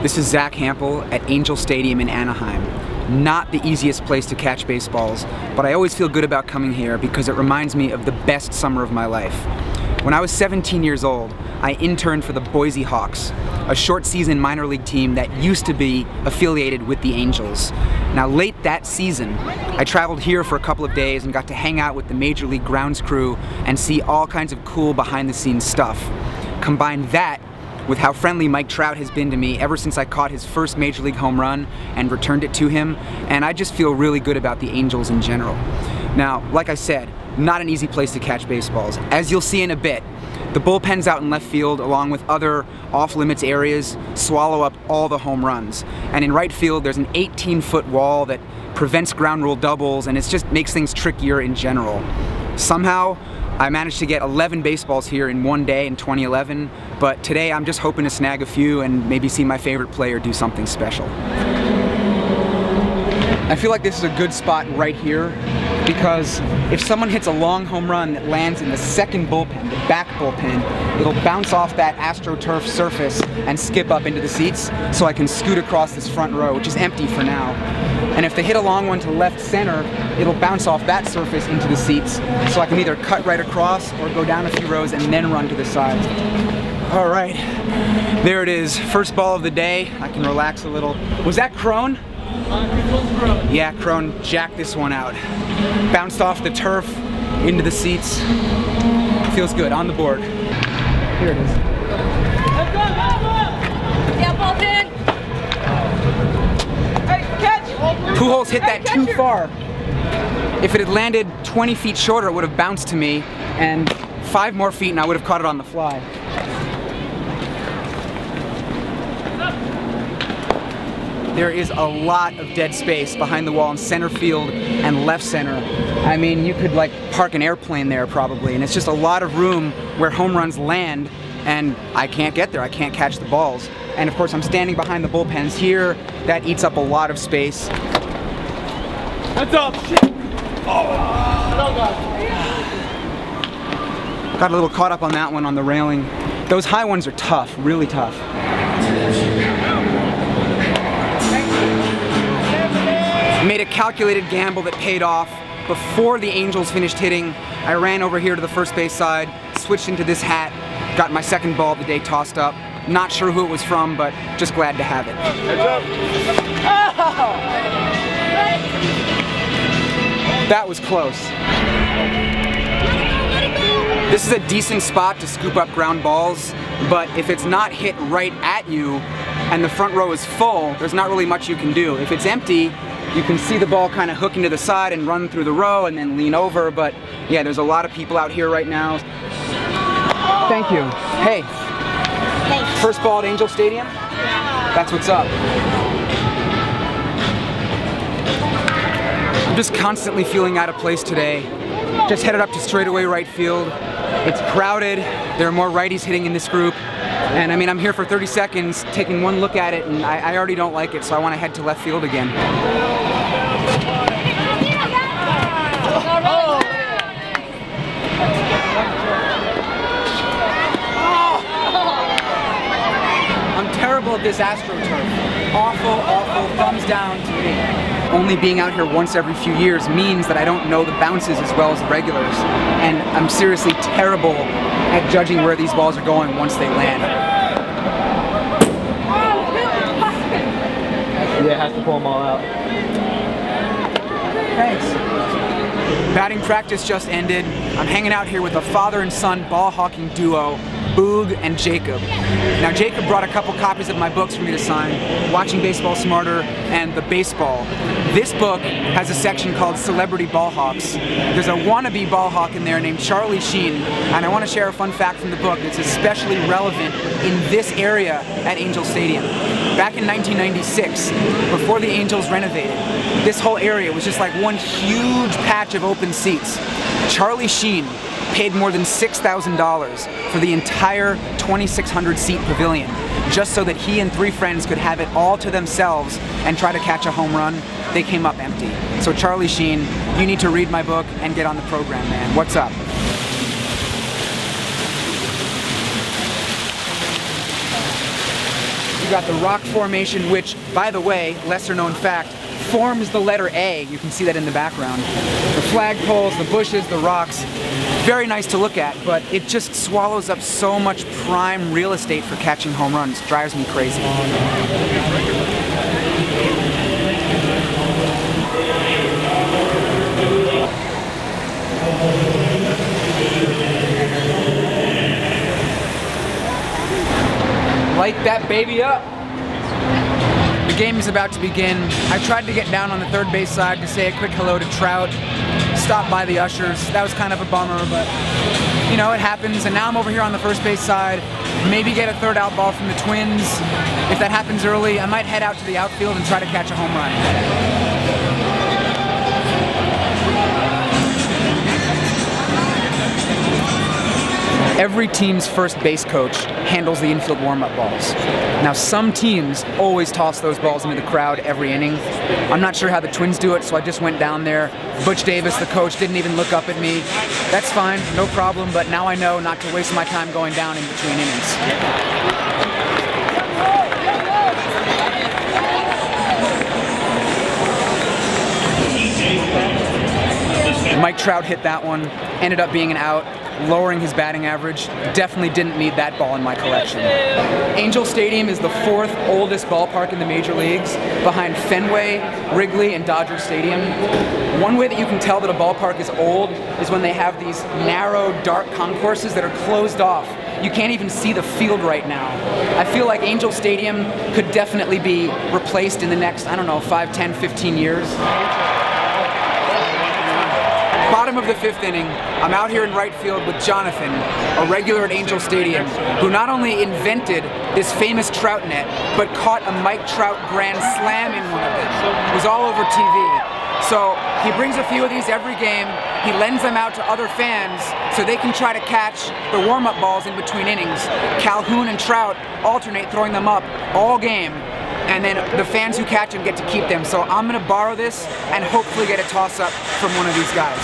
This is Zack Hample at Angel Stadium in Anaheim. Not the easiest place to catch baseballs, but I always feel good about coming here because it reminds me of the best summer of my life. When I was 17 years old, I interned for the Boise Hawks, a short-season minor league team that used to be affiliated with the Angels. Now, late that season, I traveled here for a couple of days and got to hang out with the Major League grounds crew and see all kinds of cool behind-the-scenes stuff. Combine that with how friendly Mike Trout has been to me ever since I caught his first Major League home run and returned it to him, and I just feel really good about the Angels in general. Now, like I said, not an easy place to catch baseballs. As you'll see in a bit, the bullpens out in left field, along with other off-limits areas, swallow up all the home runs. And in right field, there's an 18-foot wall that prevents ground rule doubles, and it just makes things trickier in general. Somehow, I managed to get 11 baseballs here in one day in 2011, but today I'm just hoping to snag a few and maybe see my favorite player do something special. I feel like this is a good spot right here because if someone hits a long home run that lands in the second bullpen, the back bullpen, it'll bounce off that AstroTurf surface and skip up into the seats so I can scoot across this front row, which is empty for now. And if they hit a long one to left center, it'll bounce off that surface into the seats so I can either cut right across or go down a few rows and then run to the side. All right, there it is. First ball of the day. I can relax a little. Was that Crone? Yeah, Crone jacked this one out. Bounced off the turf into the seats. Feels good, on the board. Here it is. Yeah, ball in. Hey, catch! Pujols hit that too far. If it had landed 20 feet shorter, it would have bounced to me, and 5 more feet and I would have caught it on the fly. There is a lot of dead space behind the wall in center field and left center. I mean, you could like park an airplane there probably, and it's just a lot of room where home runs land, and I can't get there, I can't catch the balls. And of course I'm standing behind the bullpens here, that eats up a lot of space. Heads up! Got a little caught up on that one on the railing. Those high ones are tough, really tough. Made a calculated gamble that paid off. Before the Angels finished hitting, I ran over here to the first base side, switched into this hat, got my second ball of the day tossed up. Not sure who it was from, but just glad to have it. That was close. This is a decent spot to scoop up ground balls, but if it's not hit right at you and the front row is full, there's not really much you can do. If it's empty, you can see the ball kind of hook into the side and run through the row and then lean over, but yeah, there's a lot of people out here right now. Thank you. Hey, Thanks. first ball at Angel Stadium? That's what's up. I'm just constantly feeling out of place today. Just headed up to straightaway right field. It's crowded, there are more righties hitting in this group, and I mean, I'm here for 30 seconds taking one look at it and I already don't like it, so I want to head to left field again. I'm terrible at this AstroTurf. Awful, awful, thumbs down to me. Only being out here once every few years means that I don't know the bounces as well as the regulars, and I'm seriously terrible at judging where these balls are going once they land. Yeah, has to pull them all out. Thanks. Batting practice just ended. I'm hanging out here with a father and son ball hawking duo, Boog and Jacob. Now Jacob brought a couple copies of my books for me to sign, Watching Baseball Smarter and The Baseball. This book has a section called Celebrity Ball Hawks. There's a wannabe ball hawk in there named Charlie Sheen, and I want to share a fun fact from the book that's especially relevant in this area at Angel Stadium. Back in 1996, before the Angels renovated, this whole area was just like one huge patch of open seats. Charlie Sheen paid more than $6,000 for the entire 2,600 seat pavilion, just so that he and 3 friends could have it all to themselves and try to catch a home run. They came up empty. So Charlie Sheen, you need to read my book and get on the program, man. What's up? You got the rock formation, which, by the way, lesser known fact, forms the letter A. You can see that in the background. The flagpoles, the bushes, the rocks. Very nice to look at, but it just swallows up so much prime real estate for catching home runs. Drives me crazy. Light that baby up. The game is about to begin. I tried to get down on the third base side to say a quick hello to Trout. Stopped by the ushers. That was kind of a bummer, but you know, it happens. And now I'm over here on the first base side. Maybe get a third out ball from the Twins. If that happens early, I might head out to the outfield and try to catch a home run. Every team's first base coach handles the infield warm-up balls. Now, some teams always toss those balls into the crowd every inning. I'm not sure how the Twins do it, so I just went down there. Butch Davis, the coach, didn't even look up at me. That's fine, no problem, but now I know not to waste my time going down in between innings. Mike Trout hit that one, ended up being an out, lowering his batting average. Definitely didn't need that ball in my collection. Angel Stadium is the fourth oldest ballpark in the major leagues, behind Fenway, Wrigley, and Dodger Stadium. One way that you can tell that a ballpark is old is when they have these narrow, dark concourses that are closed off. You can't even see the field right now. I feel like Angel Stadium could definitely be replaced in the next, I don't know, 5, 10, 15 years. Bottom of the fifth inning, I'm out here in right field with Jonathan, a regular at Angel Stadium, who not only invented this famous TroutNet, but caught a Mike Trout grand slam in one of them. It was all over TV. So he brings a few of these every game. He lends them out to other fans so they can try to catch the warm-up balls in between innings. Calhoun and Trout alternate throwing them up all game. And then the fans who catch them get to keep them. So I'm gonna borrow this and hopefully get a toss-up from one of these guys.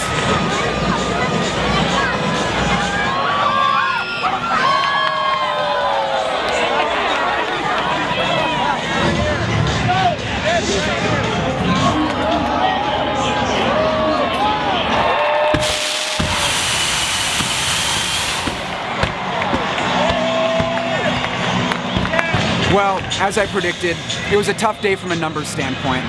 Well, as I predicted, it was a tough day from a numbers standpoint.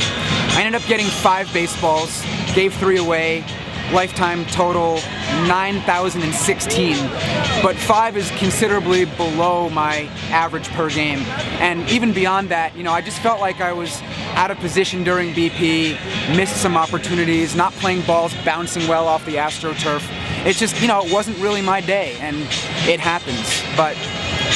I ended up getting 5 baseballs, gave 3 away, lifetime total 9,016. But 5 is considerably below my average per game. And even beyond that, you know, I just felt like I was out of position during BP, missed some opportunities, not playing balls bouncing well off the AstroTurf. It's just, you know, it wasn't really my day, and it happens. But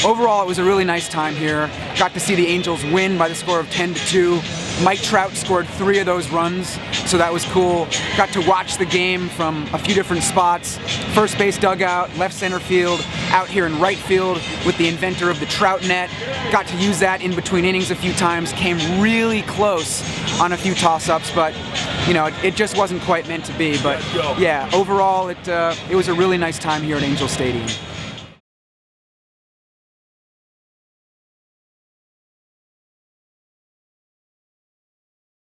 overall, it was a really nice time here. Got to see the Angels win by the score of 10-2. Mike Trout scored 3 of those runs, so that was cool. Got to watch the game from a few different spots. First base dugout, left center field, out here in right field with the inventor of the TroutNet. Got to use that in between innings a few times. Came really close on a few toss-ups, but you know, it just wasn't quite meant to be. But yeah, overall, it was a really nice time here at Angel Stadium.